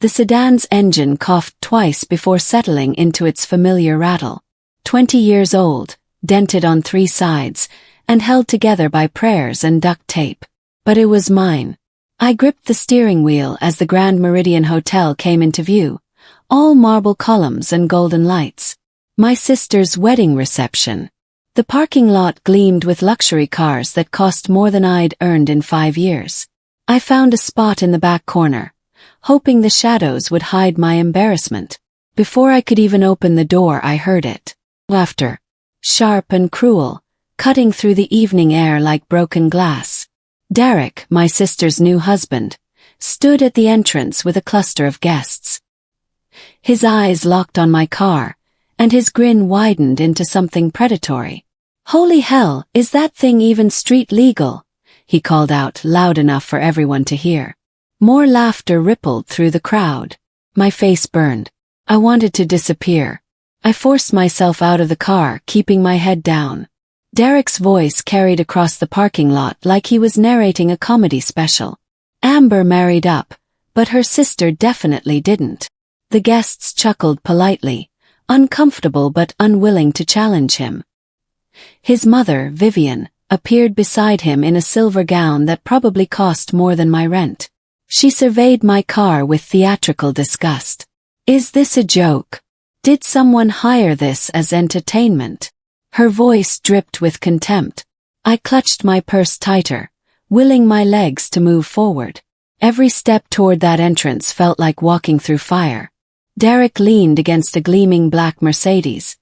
The sedan's engine coughed twice before settling into its familiar rattle. 20 years old, dented on 3 sides, and held together by prayers and duct tape. But it was mine. I gripped the steering wheel as the Grand Meridian Hotel came into view, all marble columns and golden lights. My sister's wedding reception. The parking lot gleamed with luxury cars that cost more than I'd earned in 5 years. I found a spot in the back corner, hoping the shadows would hide my embarrassment. Before I could even open the door, I heard it. Laughter. Sharp and cruel, cutting through the evening air like broken glass. Derek, my sister's new husband, stood at the entrance with a cluster of guests. His eyes locked on my car, and his grin widened into something predatory. "Holy hell, is that thing even street legal?" he called out loud enough for everyone to hear. More laughter rippled through the crowd. My face burned. I wanted to disappear. I forced myself out of the car, keeping my head down. Derek's voice carried across the parking lot like he was narrating a comedy special. Amber married up, but her sister definitely didn't. The guests chuckled politely, uncomfortable but unwilling to challenge him. His mother, Vivian, appeared beside him in a silver gown that probably cost more than my rent. She surveyed my car with theatrical disgust. "Is this a joke? Did someone hire this as entertainment?" Her voice dripped with contempt. I clutched my purse tighter, willing my legs to move forward. Every step toward that entrance felt like walking through fire. Derek leaned against a gleaming black Mercedes,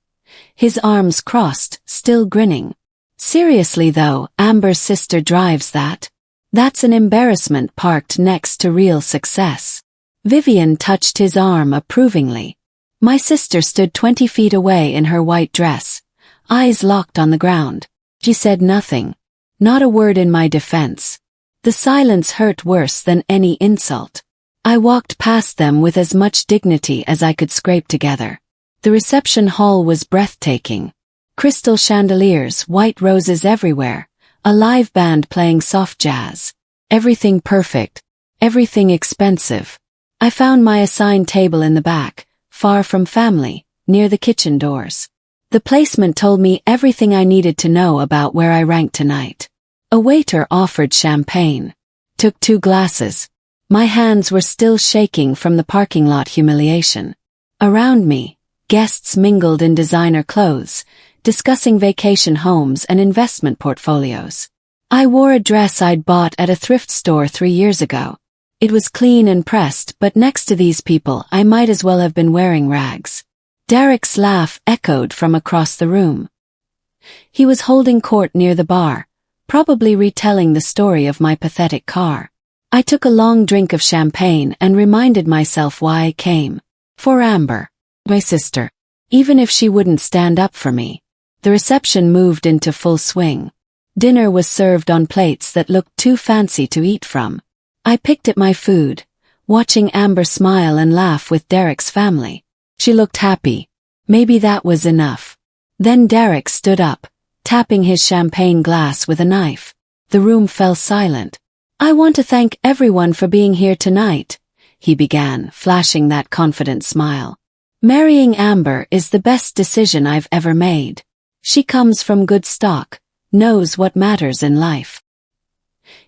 his arms crossed, still grinning. "Seriously though, Amber's sister drives that? That's an embarrassment parked next to real success." Vivian touched his arm approvingly. My sister stood 20 feet away in her white dress, eyes locked on the ground. She said nothing, not a word in my defense. The silence hurt worse than any insult. I walked past them with as much dignity as I could scrape together. The reception hall was breathtaking. Crystal chandeliers, white roses everywhere, a live band playing soft jazz. Everything perfect, everything expensive. I found my assigned table in the back, far from family, near the kitchen doors. The placement told me everything I needed to know about where I ranked tonight. A waiter offered champagne. Took 2 glasses. My hands were still shaking from the parking lot humiliation. Around me, guests mingled in designer clothes, discussing vacation homes and investment portfolios. I wore a dress I'd bought at a thrift store 3 years ago. It was clean and pressed, but next to these people I might as well have been wearing rags. Derek's laugh echoed from across the room. He was holding court near the bar, probably retelling the story of my pathetic car. I took a long drink of champagne and reminded myself why I came. For Amber, my sister. Even if she wouldn't stand up for me. The reception moved into full swing. Dinner was served on plates that looked too fancy to eat from. I picked at my food, watching Amber smile and laugh with Derek's family. She looked happy. Maybe that was enough. Then Derek stood up, tapping his champagne glass with a knife. The room fell silent. "I want to thank everyone for being here tonight," he began, flashing that confident smile. "Marrying Amber is the best decision I've ever made. She comes from good stock, knows what matters in life."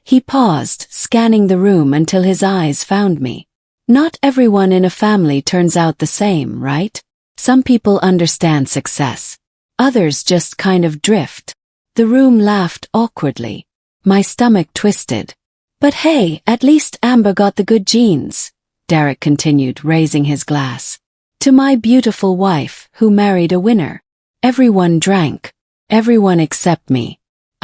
He paused, scanning the room until his eyes found me. Not everyone in a family turns out the same, right? Some people understand success. Others just kind of drift. The room laughed awkwardly. My stomach twisted. "But hey, at least Amber got the good genes," Derek continued, raising his glass. "To my beautiful wife, who married a winner." Everyone drank. Everyone except me.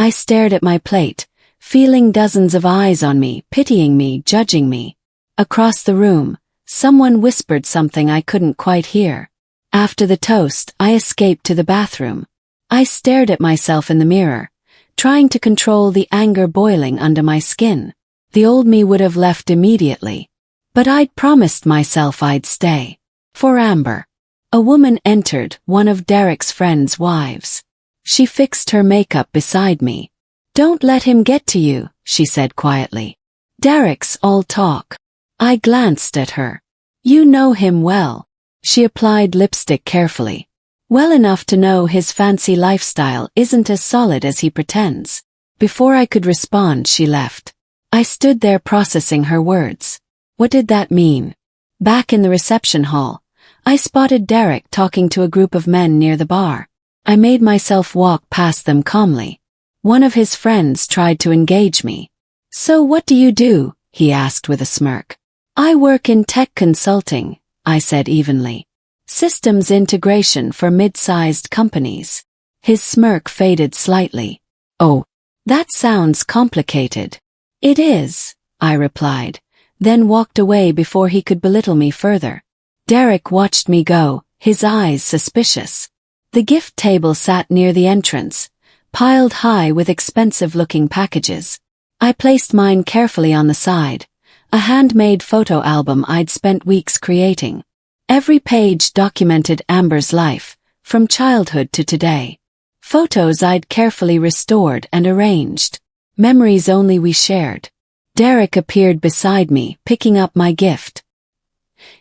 I stared at my plate, feeling dozens of eyes on me, pitying me, judging me. Across the room, someone whispered something I couldn't quite hear. After the toast, I escaped to the bathroom. I stared at myself in the mirror, trying to control the anger boiling under my skin. The old me would have left immediately. But I'd promised myself I'd stay. For Amber. A woman entered, one of Derek's friend's wives. She fixed her makeup beside me. "Don't let him get to you," she said quietly. "Derek's all talk." I glanced at her. You know him well. She applied lipstick carefully. Well enough to know his fancy lifestyle isn't as solid as he pretends. Before I could respond, she left. I stood there processing her words. What did that mean? Back in the reception hall, I spotted Derek talking to a group of men near the bar. I made myself walk past them calmly. One of his friends tried to engage me. So what do you do? He asked with a smirk. I work in tech consulting, I said evenly. Systems integration for mid-sized companies. His smirk faded slightly. Oh, that sounds complicated. It is, I replied, then walked away before he could belittle me further. Derek watched me go, his eyes suspicious. The gift table sat near the entrance, piled high with expensive-looking packages. I placed mine carefully on the side, a handmade photo album I'd spent weeks creating. Every page documented Amber's life, from childhood to today. Photos I'd carefully restored and arranged. Memories only we shared. Derek appeared beside me, picking up my gift.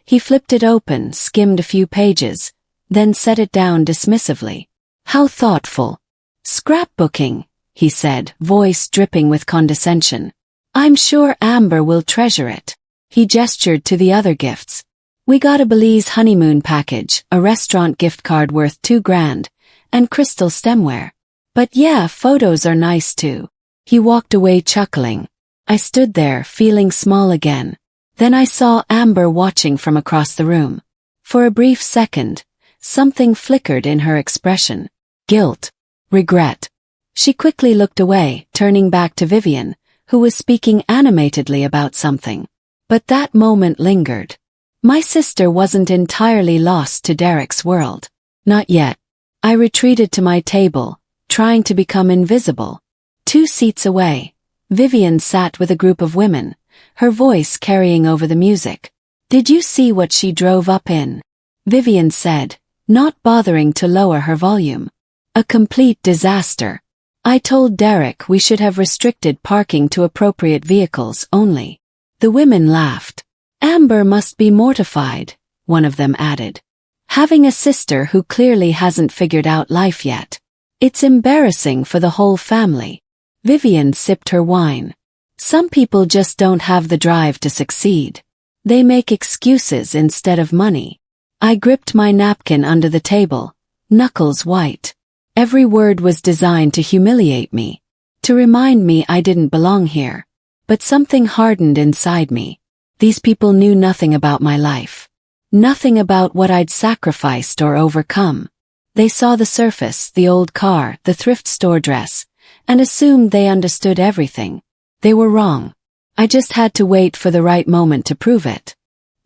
He flipped it open, skimmed a few pages, then set it down dismissively. How thoughtful. Scrapbooking, he said, voice dripping with condescension. I'm sure Amber will treasure it. He gestured to the other gifts. We got a Belize honeymoon package, a restaurant gift card worth $2,000, and crystal stemware. But yeah, photos are nice too. He walked away chuckling. I stood there, feeling small again. Then I saw Amber watching from across the room. For a brief second, something flickered in her expression. Guilt. Regret. She quickly looked away, turning back to Vivian, who was speaking animatedly about something. But that moment lingered. My sister wasn't entirely lost to Derek's world. Not yet. I retreated to my table, trying to become invisible. 2 seats away, Vivian sat with a group of women, her voice carrying over the music. Did you see what she drove up in? Vivian said, not bothering to lower her volume. A complete disaster. I told Derek we should have restricted parking to appropriate vehicles only. The women laughed. Amber must be mortified, one of them added. Having a sister who clearly hasn't figured out life yet. It's embarrassing for the whole family. Vivian sipped her wine. Some people just don't have the drive to succeed. They make excuses instead of money. I gripped my napkin under the table, knuckles white. Every word was designed to humiliate me, to remind me I didn't belong here. But something hardened inside me. These people knew nothing about my life. Nothing about what I'd sacrificed or overcome. They saw the surface, the old car, the thrift store dress, and assumed they understood everything. They were wrong. I just had to wait for the right moment to prove it.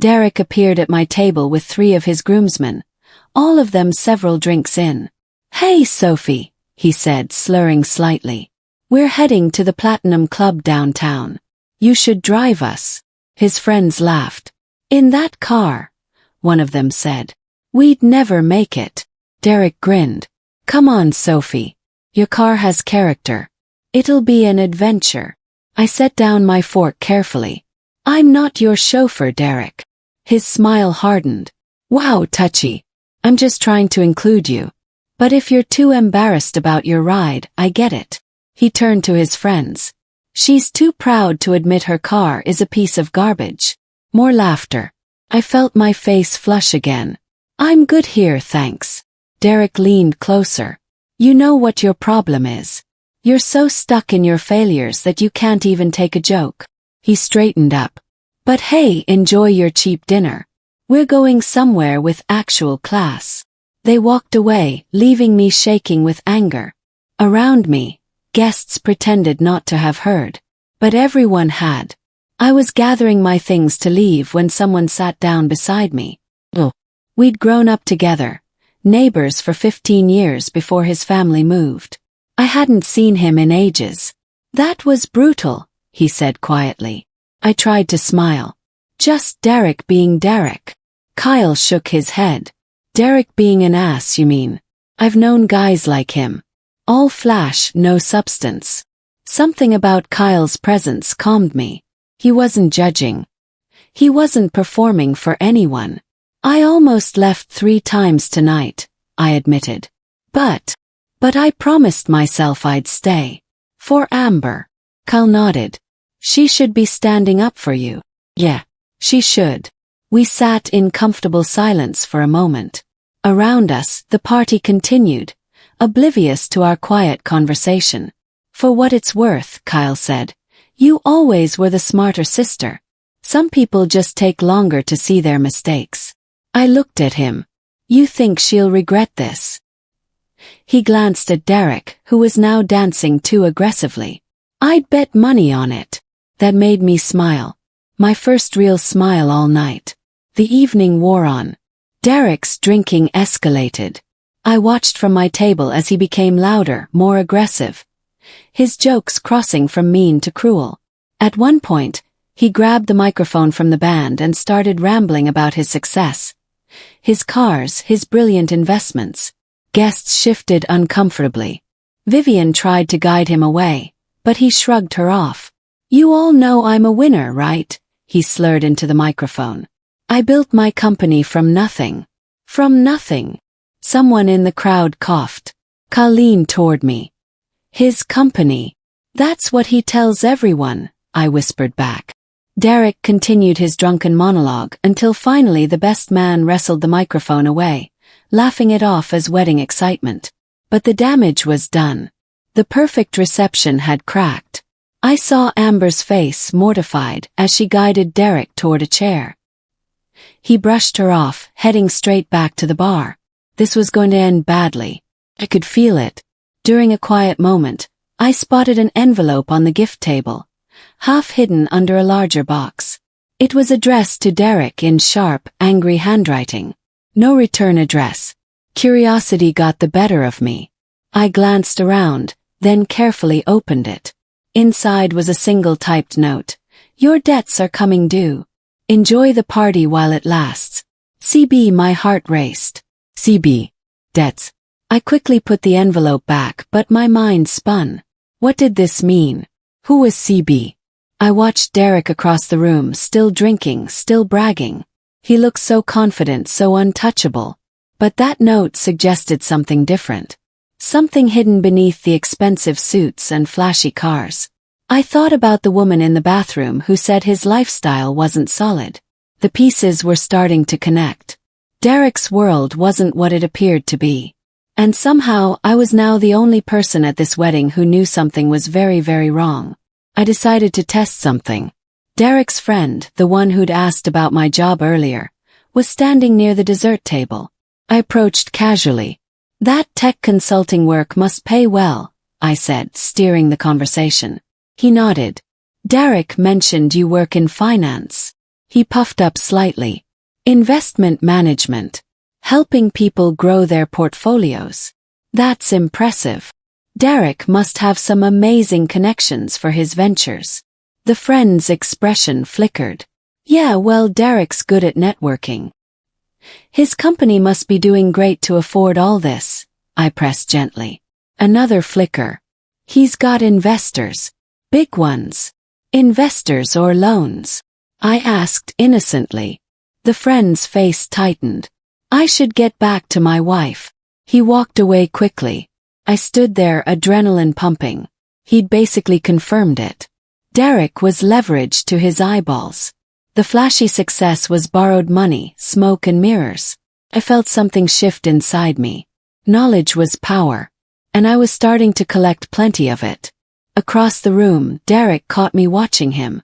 Derek appeared at my table with 3 of his groomsmen, all of them several drinks in. Hey Sophie, he said, slurring slightly. We're heading to the Platinum Club downtown. You should drive us. His friends laughed. In that car, one of them said. We'd never make it. Derek grinned. Come on, Sophie. Your car has character. It'll be an adventure. I set down my fork carefully. I'm not your chauffeur, Derek. His smile hardened. Wow, touchy. I'm just trying to include you. But if you're too embarrassed about your ride, I get it. He turned to his friends. She's too proud to admit her car is a piece of garbage. More laughter. I felt my face flush again. I'm good here, thanks. Derek leaned closer. You know what your problem is. You're so stuck in your failures that you can't even take a joke. He straightened up. But hey, enjoy your cheap dinner. We're going somewhere with actual class. They walked away, leaving me shaking with anger. Around me, guests pretended not to have heard. But everyone had. I was gathering my things to leave when someone sat down beside me. Oh. We'd grown up together, neighbors for 15 years before his family moved. I hadn't seen him in ages. That was brutal, he said quietly. I tried to smile. Just Derek being Derek. Kyle shook his head. Derek being an ass, you mean? I've known guys like him. All flash, no substance. Something about Kyle's presence calmed me. He wasn't judging. He wasn't performing for anyone. I almost left 3 times tonight, I admitted. But I promised myself I'd stay. For Amber. Kyle nodded. She should be standing up for you. Yeah, she should. We sat in comfortable silence for a moment. Around us, the party continued, oblivious to our quiet conversation. For what it's worth, Kyle said, you always were the smarter sister. Some people just take longer to see their mistakes. I looked at him. You think she'll regret this? He glanced at Derek, who was now dancing too aggressively. I'd bet money on it. That made me smile. My first real smile all night. The evening wore on. Derek's drinking escalated. I watched from my table as he became louder, more aggressive. His jokes crossing from mean to cruel. At one point, he grabbed the microphone from the band and started rambling about his success. His cars, his brilliant investments. Guests shifted uncomfortably. Vivian tried to guide him away, but he shrugged her off. You all know I'm a winner, right? He slurred into the microphone. I built my company from nothing. From nothing. Someone in the crowd coughed. Kyle leaned toward me. His company. That's what he tells everyone, I whispered back. Derek continued his drunken monologue until finally the best man wrestled the microphone away, laughing it off as wedding excitement. But the damage was done. The perfect reception had cracked. I saw Amber's face mortified as she guided Derek toward a chair. He brushed her off, heading straight back to the bar. This was going to end badly. I could feel it. During a quiet moment, I spotted an envelope on the gift table, half hidden under a larger box. It was addressed to Derek in sharp, angry handwriting. No return address. Curiosity got the better of me. I glanced around, then carefully opened it. Inside was a single typed note. Your debts are coming due. Enjoy the party while it lasts. CB. My heart raced. CB. Debts. I quickly put the envelope back, but my mind spun. What did this mean? Who was CB? I watched Derek across the room, still drinking, still bragging. He looked so confident, so untouchable. But that note suggested something different. Something hidden beneath the expensive suits and flashy cars. I thought about the woman in the bathroom who said his lifestyle wasn't solid. The pieces were starting to connect. Derek's world wasn't what it appeared to be. And somehow I was now the only person at this wedding who knew something was very, very wrong. I decided to test something. Derek's friend, the one who'd asked about my job earlier, was standing near the dessert table. I approached casually. That tech consulting work must pay well, I said, steering the conversation. He nodded. Derek mentioned you work in finance. He puffed up slightly. Investment management. Helping people grow their portfolios. That's impressive. Derek must have some amazing connections for his ventures. The friend's expression flickered. Yeah, well, Derek's good at networking. His company must be doing great to afford all this, I pressed gently. Another flicker. He's got investors. Big ones. Investors or loans? I asked innocently. The friend's face tightened. I should get back to my wife. He walked away quickly. I stood there, adrenaline pumping. He'd basically confirmed it. Derek was leveraged to his eyeballs. The flashy success was borrowed money, smoke and mirrors. I felt something shift inside me. Knowledge was power. And I was starting to collect plenty of it. Across the room, Derek caught me watching him.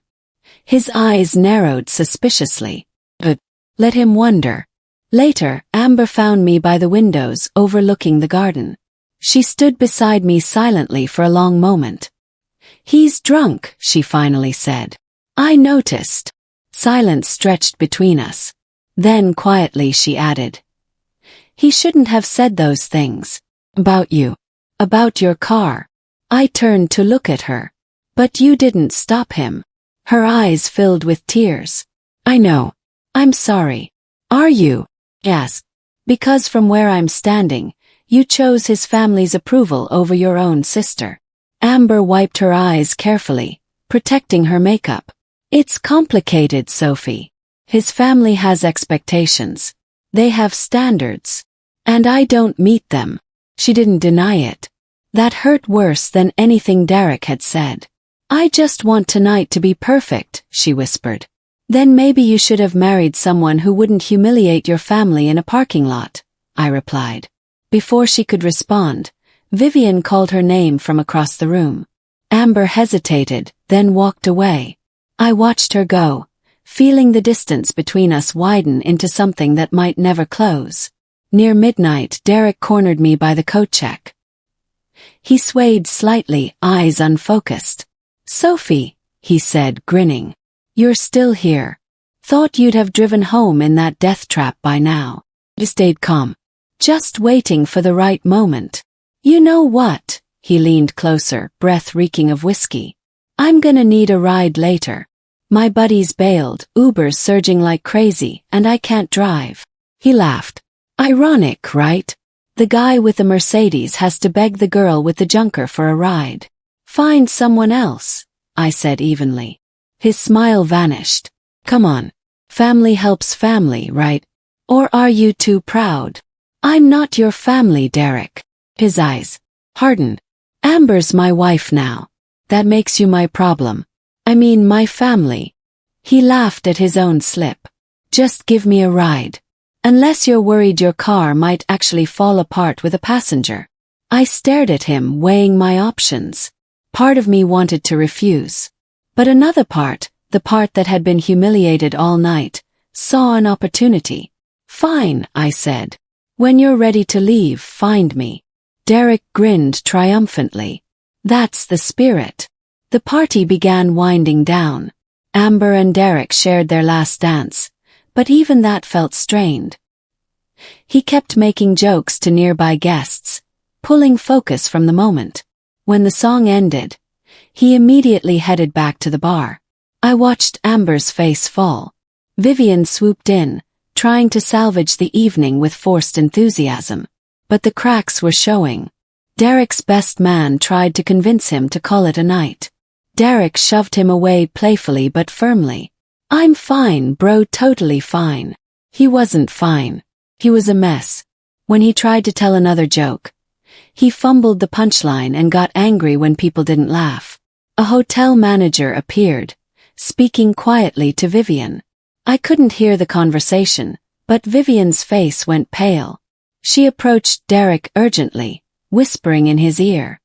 His eyes narrowed suspiciously. But let him wonder. Later, Amber found me by the windows overlooking the garden. She stood beside me silently for a long moment. He's drunk, she finally said. I noticed. Silence stretched between us. Then quietly she added. He shouldn't have said those things. About you. About your car. I turned to look at her. But you didn't stop him. Her eyes filled with tears. I know. I'm sorry. Are you? Yes. Because from where I'm standing, you chose his family's approval over your own sister. Amber wiped her eyes carefully, protecting her makeup. It's complicated, Sophie. His family has expectations. They have standards. And I don't meet them. She didn't deny it. That hurt worse than anything Derek had said. I just want tonight to be perfect, she whispered. Then maybe you should have married someone who wouldn't humiliate your family in a parking lot, I replied. Before she could respond, Vivian called her name from across the room. Amber hesitated, then walked away. I watched her go, feeling the distance between us widen into something that might never close. Near midnight, Derek cornered me by the coat check. He swayed slightly, eyes unfocused. Sophie, he said, grinning. You're still here. Thought you'd have driven home in that death trap by now. He stayed calm, just waiting for the right moment. You know what? He leaned closer, breath reeking of whiskey. I'm gonna need a ride later. My buddies bailed, Ubers surging like crazy, and I can't drive. He laughed. Ironic, right? The guy with the Mercedes has to beg the girl with the junker for a ride. Find someone else, I said evenly. His smile vanished. Come on. Family helps family, right? Or are you too proud? I'm not your family, Derek. His eyes hardened. Amber's my wife now. That makes you my problem. I mean my family. He laughed at his own slip. Just give me a ride. Unless you're worried your car might actually fall apart with a passenger. I stared at him, weighing my options. Part of me wanted to refuse. But another part, the part that had been humiliated all night, saw an opportunity. Fine, I said. When you're ready to leave, find me. Derek grinned triumphantly. That's the spirit. The party began winding down. Amber and Derek shared their last dance, but even that felt strained. He kept making jokes to nearby guests, pulling focus from the moment. When the song ended, he immediately headed back to the bar. I watched Amber's face fall. Vivian swooped in, trying to salvage the evening with forced enthusiasm. But the cracks were showing. Derek's best man tried to convince him to call it a night. Derek shoved him away playfully but firmly. I'm fine, bro, totally fine. He wasn't fine. He was a mess. When he tried to tell another joke, he fumbled the punchline and got angry when people didn't laugh. A hotel manager appeared, speaking quietly to Vivian. I couldn't hear the conversation, but Vivian's face went pale. She approached Derek urgently, whispering in his ear.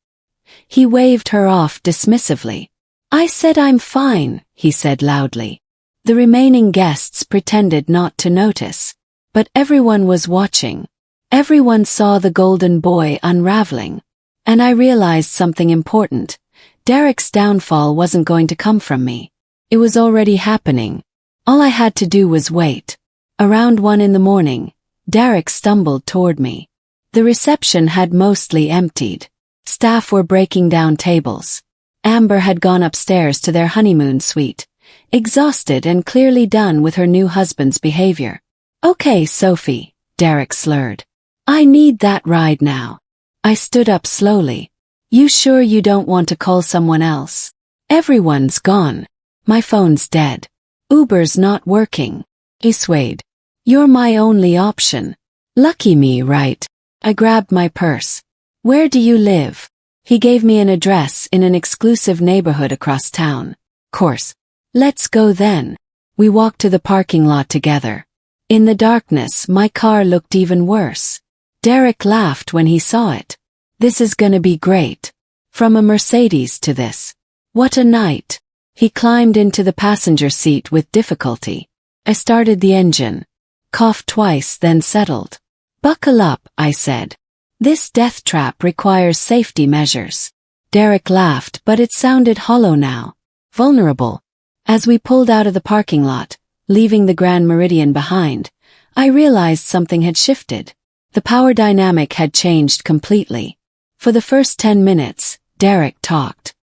He waved her off dismissively. I said I'm fine, he said loudly. The remaining guests pretended not to notice. But everyone was watching. Everyone saw the golden boy unraveling. And I realized something important. Derek's downfall wasn't going to come from me. It was already happening. All I had to do was wait. Around 1 a.m, Derek stumbled toward me. The reception had mostly emptied. Staff were breaking down tables. Amber had gone upstairs to their honeymoon suite, exhausted and clearly done with her new husband's behavior. Okay, Sophie, Derek slurred. I need that ride now. I stood up slowly. You sure you don't want to call someone else? Everyone's gone. My phone's dead. Uber's not working. He swayed. You're my only option. Lucky me, right? I grabbed my purse. Where do you live? He gave me an address in an exclusive neighborhood across town. Course. Let's go then. We walked to the parking lot together. In the darkness, my car looked even worse. Derek laughed when he saw it. This is gonna be great. From a Mercedes to this. What a night. He climbed into the passenger seat with difficulty. I started the engine. Coughed twice, then settled. Buckle up, I said. This death trap requires safety measures. Derek laughed, but it sounded hollow now. Vulnerable. As we pulled out of the parking lot, leaving the Grand Meridian behind, I realized something had shifted. The power dynamic had changed completely. For the first 10 minutes, Derek talked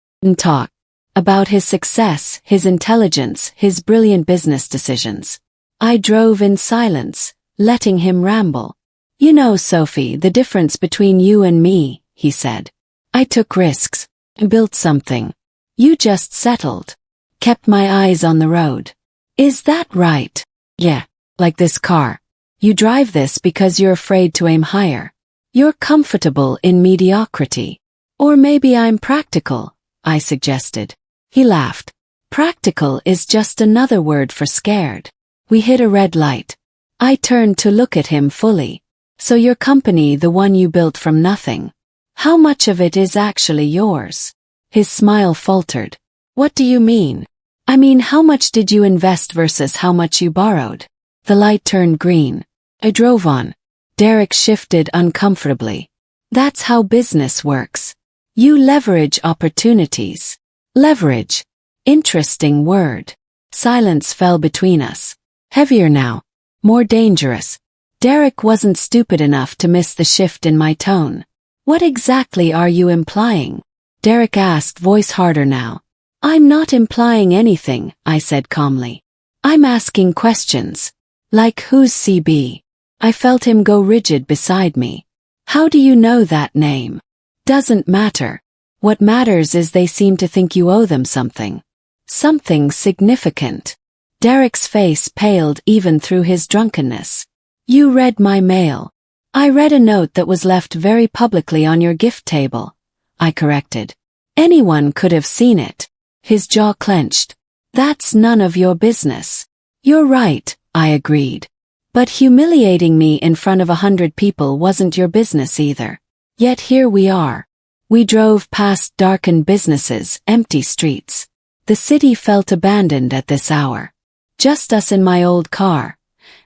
about his success, his intelligence, his brilliant business decisions. I drove in silence, letting him ramble. You know, Sophie, the difference between you and me, he said. I took risks, built something. You just settled. Kept my eyes on the road. Is that right? Yeah, like this car. You drive this because you're afraid to aim higher. You're comfortable in mediocrity. Or maybe I'm practical, I suggested. He laughed. Practical is just another word for scared. We hit a red light. I turned to look at him fully. So your company, the one you built from nothing. How much of it is actually yours? His smile faltered. What do you mean? I mean, how much did you invest versus how much you borrowed? The light turned green. I drove on. Derek shifted uncomfortably. That's how business works. You leverage opportunities. Leverage. Interesting word. Silence fell between us. Heavier now. More dangerous. Derek wasn't stupid enough to miss the shift in my tone. What exactly are you implying? Derek asked, voice harder now. I'm not implying anything, I said calmly. I'm asking questions. Like who's CB? I felt him go rigid beside me. How do you know that name? Doesn't matter. What matters is they seem to think you owe them something. Something significant. Derek's face paled even through his drunkenness. You read my mail. I read a note that was left very publicly on your gift table, I corrected. Anyone could have seen it. His jaw clenched. That's none of your business. You're right, I agreed. But humiliating me in front of 100 people wasn't your business either. Yet here we are. We drove past darkened businesses, empty streets. The city felt abandoned at this hour. Just us in my old car,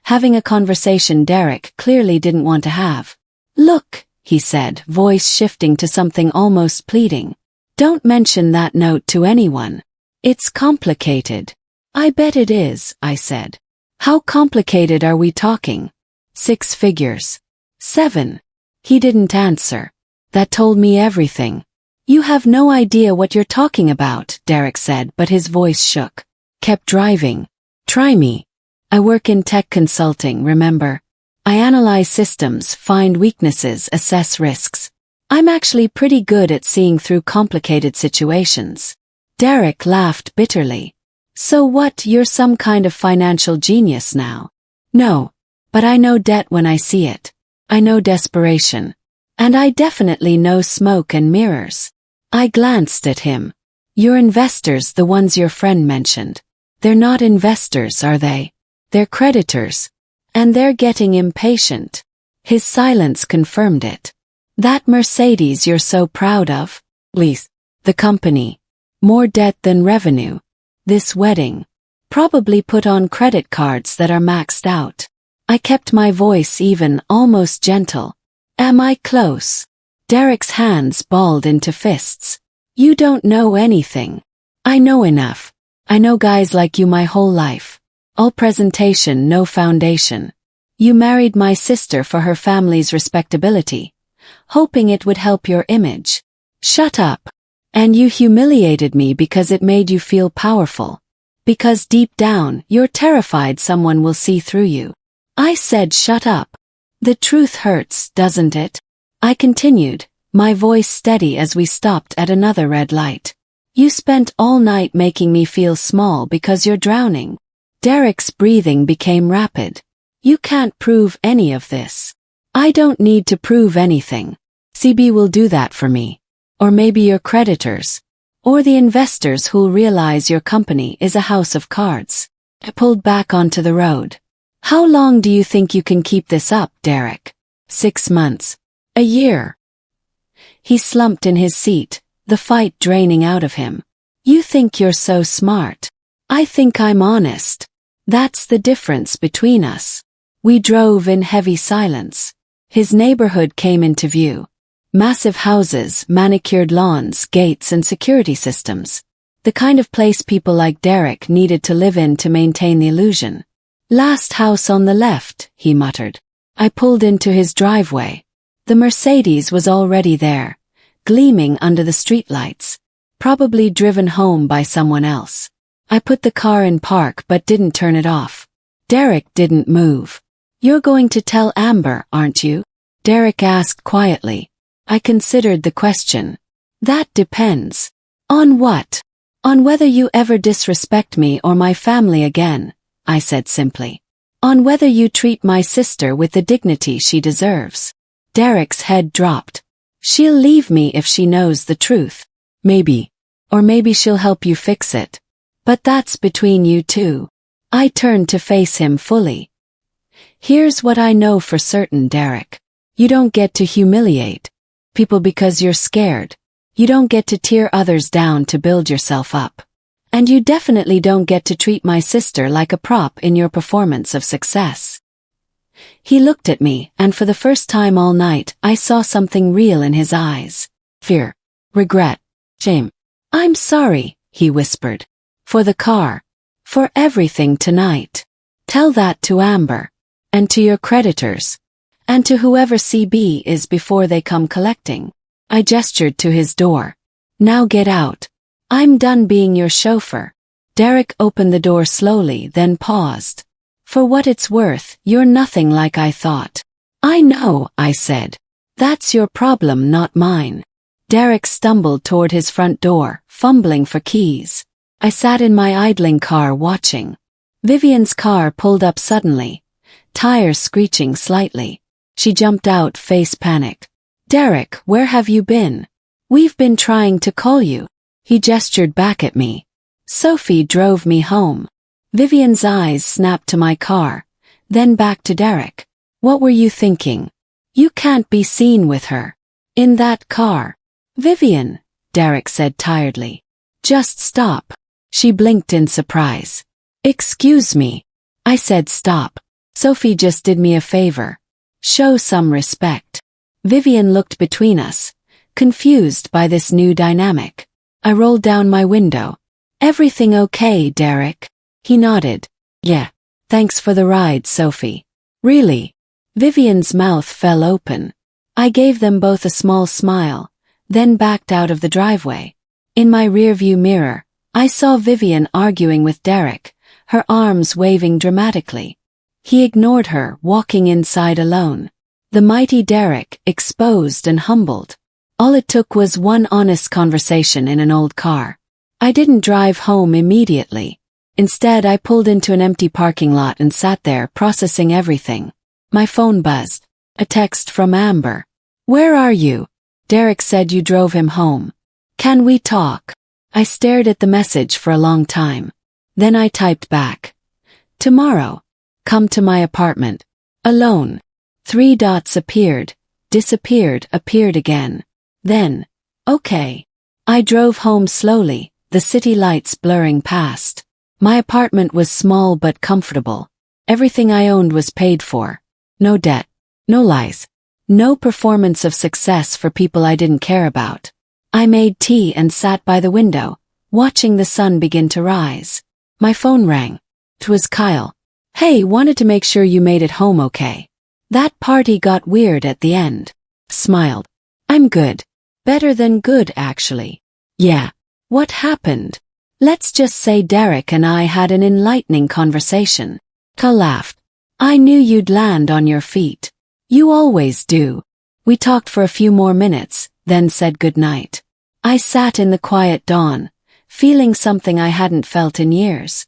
having a conversation Derek clearly didn't want to have. Look, he said, voice shifting to something almost pleading. Don't mention that note to anyone. It's complicated. I bet it is, I said. How complicated are we talking? 6 figures. 7. He didn't answer. That told me everything. You have no idea what you're talking about, Derek said, but his voice shook. Kept driving. Try me. I work in tech consulting, remember? I analyze systems, find weaknesses, assess risks. I'm actually pretty good at seeing through complicated situations. Derek laughed bitterly. So what, you're some kind of financial genius now? No. But I know debt when I see it. I know desperation. And I definitely know smoke and mirrors. I glanced at him. Your investors, the ones your friend mentioned. They're not investors, are they? They're creditors. And they're getting impatient. His silence confirmed it. That Mercedes you're so proud of? Lease. The company. More debt than revenue. This wedding. Probably put on credit cards that are maxed out. I kept my voice even, almost gentle. Am I close? Derek's hands balled into fists. You don't know anything. I know enough. I know guys like you my whole life. All presentation, no foundation. You married my sister for her family's respectability, hoping it would help your image. Shut up. And you humiliated me because it made you feel powerful. Because deep down, you're terrified someone will see through you. I said shut up. The truth hurts, doesn't it? I continued, my voice steady as we stopped at another red light. You spent all night making me feel small because you're drowning. Derek's breathing became rapid. You can't prove any of this. I don't need to prove anything. CB will do that for me. Or maybe your creditors. Or the investors who'll realize your company is a house of cards. I pulled back onto the road. How long do you think you can keep this up, Derek? 6 months. A year. He slumped in his seat, the fight draining out of him. You think you're so smart. I think I'm honest. That's the difference between us. We drove in heavy silence. His neighborhood came into view. Massive houses, manicured lawns, gates and security systems. The kind of place people like Derek needed to live in to maintain the illusion. Last house on the left, he muttered. I pulled into his driveway. The Mercedes was already there, gleaming under the streetlights, probably driven home by someone else. I put the car in park but didn't turn it off. Derek didn't move. You're going to tell Amber, aren't you? Derek asked quietly. I considered the question. That depends. On what? On whether you ever disrespect me or my family again, I said simply. On whether you treat my sister with the dignity she deserves. Derek's head dropped. She'll leave me if she knows the truth. Maybe. Or maybe she'll help you fix it. But that's between you two. I turned to face him fully. Here's what I know for certain, Derek. You don't get to humiliate people because you're scared. You don't get to tear others down to build yourself up. And you definitely don't get to treat my sister like a prop in your performance of success. He looked at me, and for the first time all night, I saw something real in his eyes. Fear. Regret. Shame. I'm sorry, he whispered. For the car. For everything tonight. Tell that to Amber. And to your creditors. And to whoever CB is before they come collecting. I gestured to his door. Now get out. I'm done being your chauffeur. Derek opened the door slowly, then paused. For what it's worth, you're nothing like I thought. I know, I said. That's your problem, not mine. Derek stumbled toward his front door, fumbling for keys. I sat in my idling car watching. Vivian's car pulled up suddenly, tires screeching slightly. She jumped out, face panicked. Derek, where have you been? We've been trying to call you. He gestured back at me. Sophie drove me home. Vivian's eyes snapped to my car, then back to Derek. What were you thinking? You can't be seen with her. In that car. Vivian, Derek said tiredly. Just stop. She blinked in surprise. Excuse me. I said stop. Sophie just did me a favor. Show some respect. Vivian looked between us, confused by this new dynamic. I rolled down my window. Everything okay, Derek? He nodded. Yeah. Thanks for the ride, Sophie. Really? Vivian's mouth fell open. I gave them both a small smile, then backed out of the driveway. In my rearview mirror, I saw Vivian arguing with Derek, her arms waving dramatically. He ignored her, walking inside alone. The mighty Derek, exposed and humbled. All it took was one honest conversation in an old car. I didn't drive home immediately. Instead, I pulled into an empty parking lot and sat there processing everything. My phone buzzed. A text from Amber. Where are you? Derek said you drove him home. Can we talk? I stared at the message for a long time. Then I typed back. Tomorrow. Come to my apartment. Alone. 3 dots appeared, disappeared, appeared again. Then, okay. I drove home slowly, the city lights blurring past. My apartment was small but comfortable. Everything I owned was paid for. No debt. No lies. No performance of success for people I didn't care about. I made tea and sat by the window, watching the sun begin to rise. My phone rang. It was Kyle. Hey, wanted to make sure you made it home okay. That party got weird at the end. Smiled. I'm good. Better than good, actually. Yeah. What happened? Let's just say Derek and I had an enlightening conversation. Kyle laughed. I knew you'd land on your feet. You always do. We talked for a few more minutes, then said goodnight. I sat in the quiet dawn, feeling something I hadn't felt in years.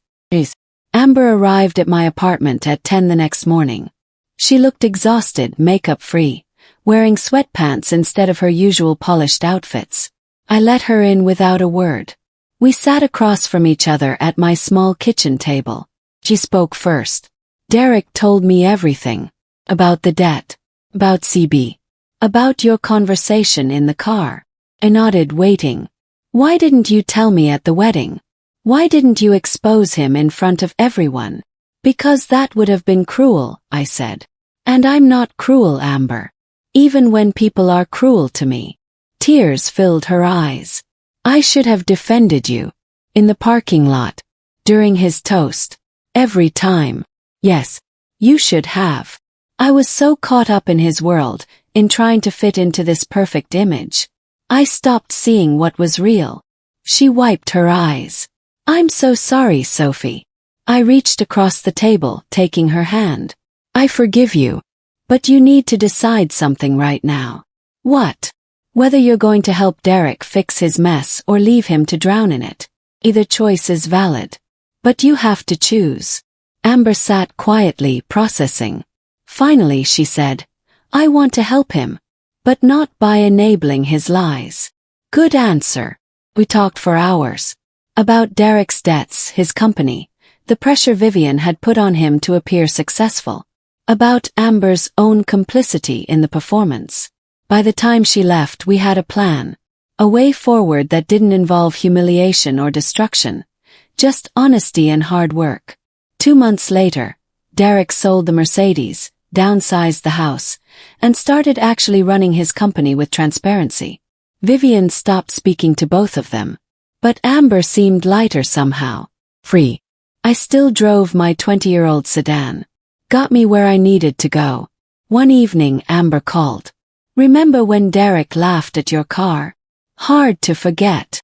Amber arrived at my apartment at 10 the next morning. She looked exhausted, makeup-free, wearing sweatpants instead of her usual polished outfits. I let her in without a word. We sat across from each other at my small kitchen table. She spoke first. Derek told me everything. About the debt. About CB. About your conversation in the car. I nodded, waiting. Why didn't you tell me at the wedding? Why didn't you expose him in front of everyone? Because that would have been cruel, I said. And I'm not cruel, Amber. Even when people are cruel to me. Tears filled her eyes. I should have defended you. In the parking lot. During his toast. Every time. Yes. You should have. I was so caught up in his world, in trying to fit into this perfect image. I stopped seeing what was real. She wiped her eyes. I'm so sorry, Sophie. I reached across the table, taking her hand. I forgive you. But you need to decide something right now. What? Whether you're going to help Derek fix his mess or leave him to drown in it. Either choice is valid. But you have to choose. Amber sat quietly, processing. Finally she said, "I want to help him. But not by enabling his lies." Good answer. We talked for hours. About Derek's debts, his company, the pressure Vivian had put on him to appear successful. About Amber's own complicity in the performance. By the time she left, we had a plan. A way forward that didn't involve humiliation or destruction. Just honesty and hard work. 2 months later, Derek sold the Mercedes, downsized the house, and started actually running his company with transparency. Vivian stopped speaking to both of them. But Amber seemed lighter somehow. Free. I still drove my 20-year-old sedan. Got me where I needed to go. One evening Amber called. "Remember when Derek laughed at your car? Hard to forget.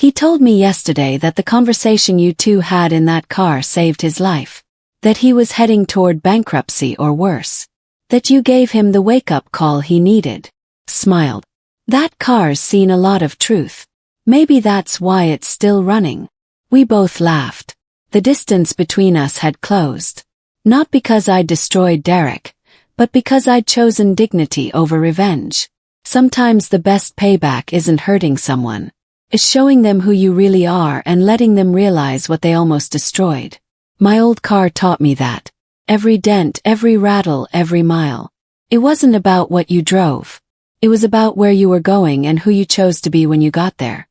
He told me yesterday that the conversation you two had in that car saved his life. That he was heading toward bankruptcy or worse. That you gave him the wake-up call he needed." Smiled. "That car's seen a lot of truth. Maybe that's why it's still running." We both laughed. The distance between us had closed. Not because I'd destroyed Derek, but because I'd chosen dignity over revenge. Sometimes the best payback isn't hurting someone. It's showing them who you really are and letting them realize what they almost destroyed. My old car taught me that. Every dent, every rattle, every mile. It wasn't about what you drove. It was about where you were going and who you chose to be when you got there.